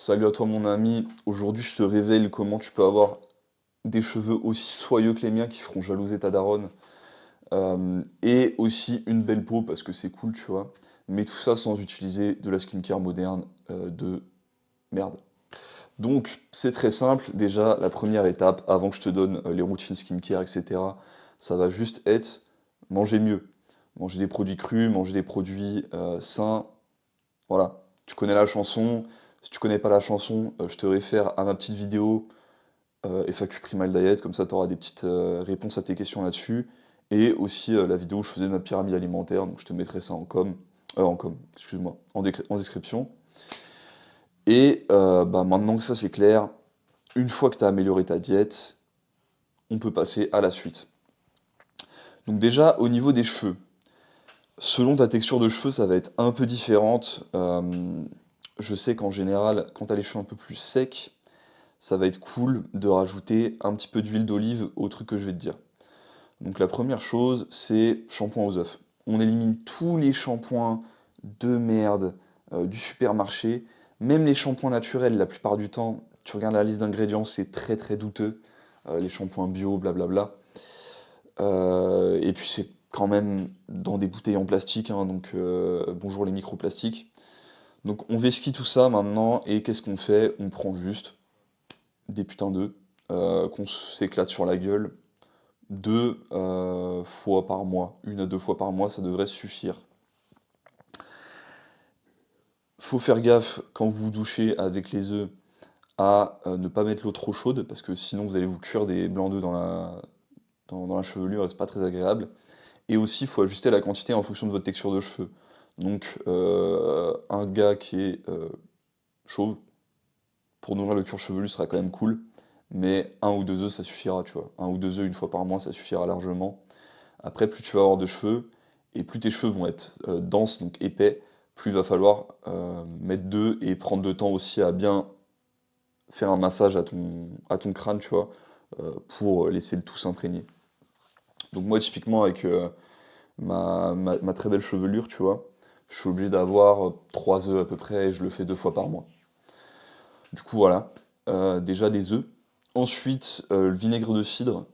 Salut à toi mon ami, aujourd'hui je te révèle comment tu peux avoir des cheveux aussi soyeux que les miens qui feront jalouser ta daronne, et aussi une belle peau parce que c'est cool tu vois, mais tout ça sans utiliser de la skincare moderne de merde. Donc c'est très simple, déjà la première étape avant que je te donne les routines skincare etc, ça va juste être manger mieux, manger des produits crus, manger des produits sains, voilà, tu connais la chanson. Si tu connais pas la chanson, je te réfère à ma petite vidéo FAQ Primal Diet, comme ça tu auras des petites réponses à tes questions là-dessus. Et aussi la vidéo où je faisais ma pyramide alimentaire, donc je te mettrai ça excuse-moi, en description. Et bah, maintenant que ça c'est clair, une fois que tu as amélioré ta diète, on peut passer à la suite. Donc déjà, au niveau des cheveux, selon ta texture de cheveux, ça va être un peu différente. Je sais qu'en général, quand tu as les cheveux un peu plus secs, ça va être cool de rajouter un petit peu d'huile d'olive au truc que je vais te dire. Donc la première chose, c'est shampoing aux œufs. On élimine tous les shampoings de merde du supermarché, même les shampoings naturels, la plupart du temps, tu regardes la liste d'ingrédients, c'est très très douteux. Les shampoings bio, blablabla. Et puis c'est quand même dans des bouteilles en plastique, hein, donc bonjour les microplastiques. Donc on vesquille tout ça maintenant, et qu'est-ce qu'on fait? On prend juste des putains d'œufs qu'on s'éclate sur la gueule 2 fois par mois, 1 à 2 fois par mois, ça devrait suffire. Faut faire gaffe quand vous vous douchez avec les œufs à ne pas mettre l'eau trop chaude, parce que sinon vous allez vous cuire des blancs d'œufs dans la chevelure et c'est pas très agréable. Et aussi, il faut ajuster la quantité en fonction de votre texture de cheveux. Donc, un gars qui est chauve, pour nourrir le cuir chevelu sera quand même cool, mais 1 ou 2 œufs ça suffira, tu vois. 1 ou 2 œufs 1 fois par mois ça suffira largement. Après, plus tu vas avoir de cheveux, et plus tes cheveux vont être denses, donc épais, plus il va falloir mettre d'œufs et prendre de temps aussi à bien faire un massage à ton crâne, tu vois, pour laisser le tout s'imprégner. Donc moi, typiquement, avec ma très belle chevelure, tu vois, je suis obligé d'avoir 3 œufs à peu près, et je le fais 2 fois par mois. Du coup, voilà, déjà les œufs. Ensuite, le vinaigre de cidre.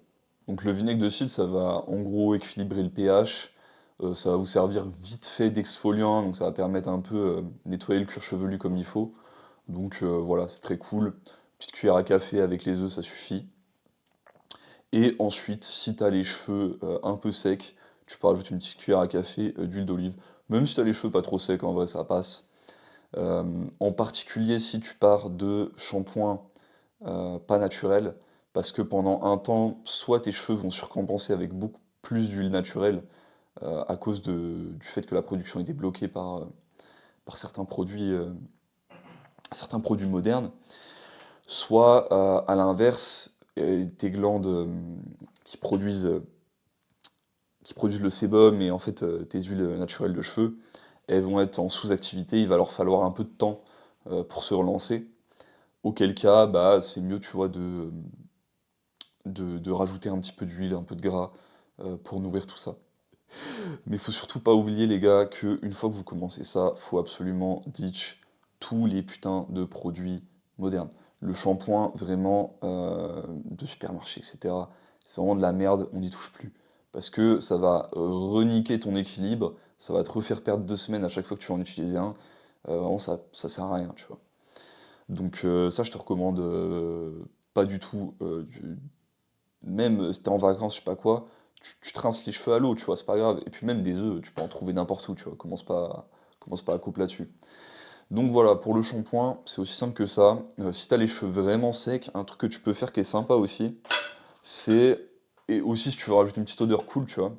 Donc le vinaigre de cidre, ça va en gros équilibrer le pH, ça va vous servir vite fait d'exfoliant, donc ça va permettre un peu nettoyer le cuir chevelu comme il faut. Donc voilà, c'est très cool. Petite cuillère à café avec les œufs, ça suffit. Et ensuite, si tu as les cheveux un peu secs, tu peux rajouter une petite cuillère à café d'huile d'olive. Même si tu as les cheveux pas trop secs, en vrai ça passe. En particulier si tu pars de shampoing pas naturel, parce que pendant un temps, soit tes cheveux vont surcompenser avec beaucoup plus d'huile naturelle, à cause du fait que la production était bloquée par certains produits modernes, soit à l'inverse, tes glandes qui produisent, euh, qui produisent le sébum et en fait tes huiles naturelles de cheveux, elles vont être en sous-activité, il va leur falloir un peu de temps pour se relancer. Auquel cas, bah, c'est mieux, tu vois, de rajouter un petit peu d'huile, un peu de gras pour nourrir tout ça. Mais il faut surtout pas oublier, les gars, que une fois que vous commencez ça, faut absolument ditch tous les putains de produits modernes. Le shampoing, vraiment, de supermarché, etc., c'est vraiment de la merde, on n'y touche plus. Parce que ça va reniquer ton équilibre, ça va te refaire perdre 2 semaines à chaque fois que tu vas en utiliser un. Vraiment, ça sert à rien, tu vois. Donc ça, je te recommande pas du tout. Même si t'es en vacances, je sais pas quoi, tu te rinces les cheveux à l'eau, tu vois, c'est pas grave. Et puis même des œufs, tu peux en trouver n'importe où, tu vois. Commence pas à couper là-dessus. Donc voilà, pour le shampoing, c'est aussi simple que ça. Si t'as les cheveux vraiment secs, un truc que tu peux faire qui est sympa aussi, c'est... Et aussi si tu veux rajouter une petite odeur cool, tu vois.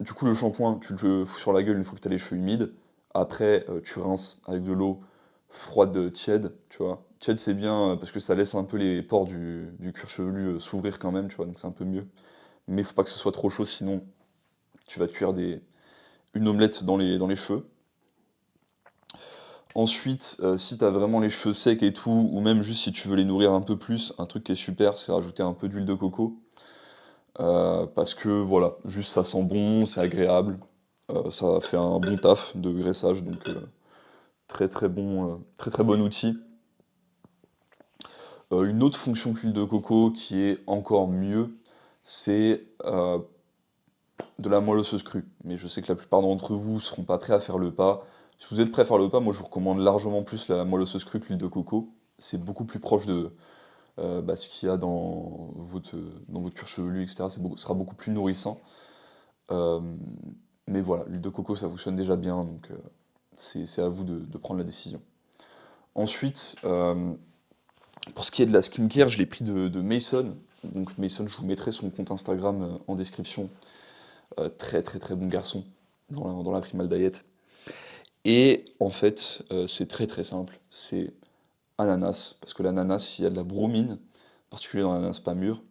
Du coup, le shampoing, tu le fous sur la gueule une fois que t'as les cheveux humides. Après, tu rinces avec de l'eau froide, tiède, tu vois. Tiède, c'est bien parce que ça laisse un peu les pores du cuir chevelu s'ouvrir quand même, tu vois, donc c'est un peu mieux. Mais il faut pas que ce soit trop chaud, sinon tu vas te cuire une omelette dans les cheveux. Ensuite, si tu as vraiment les cheveux secs et tout, ou même juste si tu veux les nourrir un peu plus, un truc qui est super, c'est rajouter un peu d'huile de coco. Parce que voilà, juste ça sent bon, c'est agréable, ça fait un bon taf de graissage, donc Très très bon outil. Une autre fonction que l'huile de coco qui est encore mieux, c'est de la moelle osseuse crue. Mais je sais que la plupart d'entre vous ne seront pas prêts à faire le pas. Si vous êtes prêts à faire le pas, moi je vous recommande largement plus la moelle osseuse crue que l'huile de coco. C'est beaucoup plus proche de ce qu'il y a dans votre cuir chevelu, etc. Ce sera beaucoup plus nourrissant. Euh, mais voilà, l'huile de coco ça fonctionne déjà bien, donc c'est à vous de prendre la décision. Ensuite, pour ce qui est de la skincare, je l'ai pris de Mason. Donc Mason, je vous mettrai son compte Instagram en description. Très très très bon garçon dans la Primal Diet. Et en fait, c'est très très simple. C'est ananas, parce que l'ananas, il y a de la bromine, en particulier dans l'ananas pas mûr,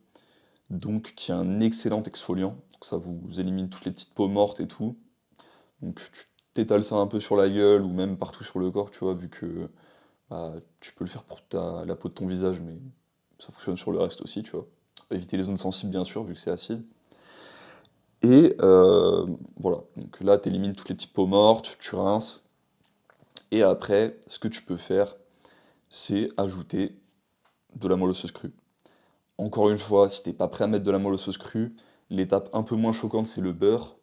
donc qui est un excellent exfoliant. Donc ça vous élimine toutes les petites peaux mortes et tout. Donc tu t'étales ça un peu sur la gueule ou même partout sur le corps, tu vois, vu que bah, tu peux le faire pour la peau de ton visage, mais ça fonctionne sur le reste aussi, tu vois. Éviter les zones sensibles, bien sûr, vu que c'est acide. Et voilà, donc là, tu élimines toutes les petites peaux mortes, tu rinces. Et après, ce que tu peux faire, c'est ajouter de la moelle osseuse crue. Encore une fois, si t'es pas prêt à mettre de la moelle osseuse crue, l'étape un peu moins choquante, c'est le beurre.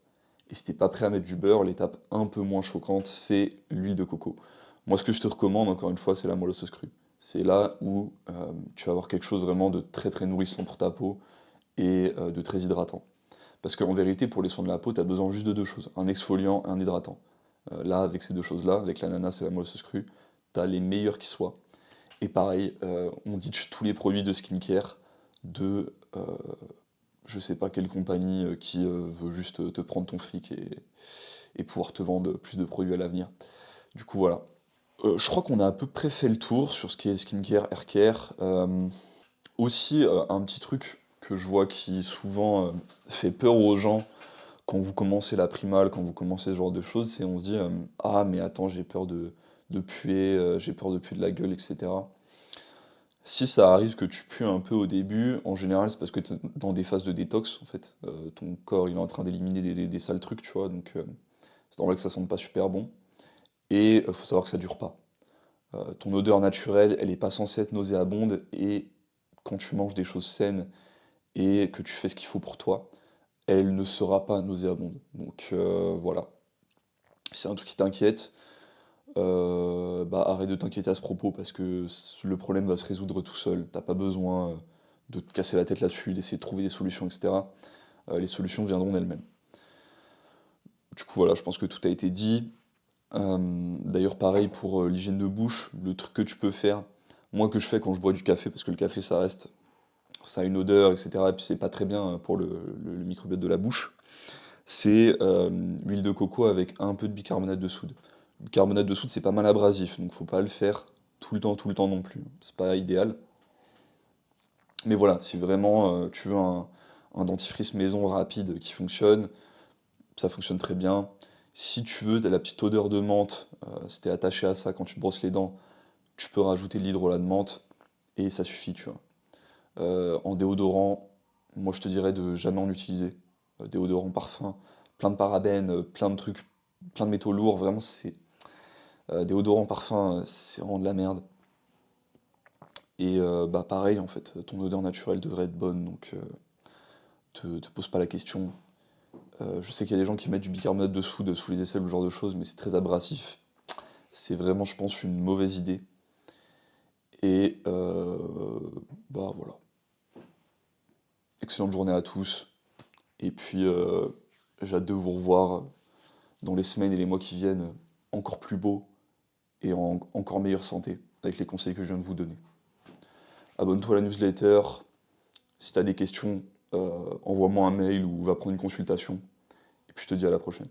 Et si t'es pas prêt à mettre du beurre, l'étape un peu moins choquante, c'est l'huile de coco. Moi, ce que je te recommande, encore une fois, c'est la moelle osseuse crue. C'est là où tu vas avoir quelque chose vraiment de très très nourrissant pour ta peau et de très hydratant. Parce qu'en vérité, pour les soins de la peau, tu as besoin juste de deux choses, un exfoliant et un hydratant. Là, avec ces deux choses-là, avec l'ananas et la moelle osseuse crue, tu as les meilleurs qui soient. Et pareil, on ditch tous les produits de skincare de je sais pas quelle compagnie qui veut juste te prendre ton fric et pouvoir te vendre plus de produits à l'avenir. Du coup, voilà. Je crois qu'on a à peu près fait le tour sur ce qui est skincare, haircare. Aussi, un petit truc que je vois qui souvent fait peur aux gens quand vous commencez la primale, quand vous commencez ce genre de choses, c'est on se dit ah mais attends j'ai peur de puer, j'ai peur de puer de la gueule, etc. Si ça arrive que tu pues un peu au début, en général c'est parce que tu es dans des phases de détox en fait. Ton corps il est en train d'éliminer des sales trucs, tu vois, donc c'est normal que ça sente pas super bon. Et faut savoir que ça dure pas. Ton odeur naturelle, elle est pas censée être nauséabonde et quand tu manges des choses saines et que tu fais ce qu'il faut pour toi, elle ne sera pas nauséabonde. Donc voilà. Si c'est un truc qui t'inquiète, bah arrête de t'inquiéter à ce propos parce que le problème va se résoudre tout seul. T'as pas besoin de te casser la tête là-dessus, d'essayer de trouver des solutions, etc. Les solutions viendront d'elles-mêmes. Du coup voilà, je pense que tout a été dit. D'ailleurs pareil pour l'hygiène de bouche, le truc que tu peux faire, moi que je fais quand je bois du café, parce que le café ça a une odeur, etc. Et puis c'est pas très bien pour le microbiote de la bouche. C'est l'huile de coco avec un peu de bicarbonate de soude. Le bicarbonate de soude, c'est pas mal abrasif, donc faut pas le faire tout le temps non plus. C'est pas idéal. Mais voilà, si vraiment tu veux un dentifrice maison rapide qui fonctionne, ça fonctionne très bien. Si tu veux, t'as la petite odeur de menthe, si t'es attaché à ça quand tu te brosses les dents, tu peux rajouter de l'hydrolat de menthe et ça suffit, tu vois. En déodorant, moi je te dirais de jamais en utiliser. Déodorant, parfum, plein de parabènes, plein de trucs, plein de métaux lourds, vraiment c'est. Déodorant, parfum, c'est vraiment de la merde. Et bah pareil en fait, ton odeur naturelle devrait être bonne, donc te pose pas la question. Je sais qu'il y a des gens qui mettent du bicarbonate de soude sous les aisselles ou ce genre de choses, mais c'est très abrasif. C'est vraiment, je pense, une mauvaise idée. Et bah voilà. Excellente journée à tous. Et puis j'ai hâte de vous revoir dans les semaines et les mois qui viennent encore plus beau et en encore meilleure santé avec les conseils que je viens de vous donner. Abonne-toi à la newsletter. Si tu as des questions, envoie-moi un mail ou va prendre une consultation. Et puis je te dis à la prochaine.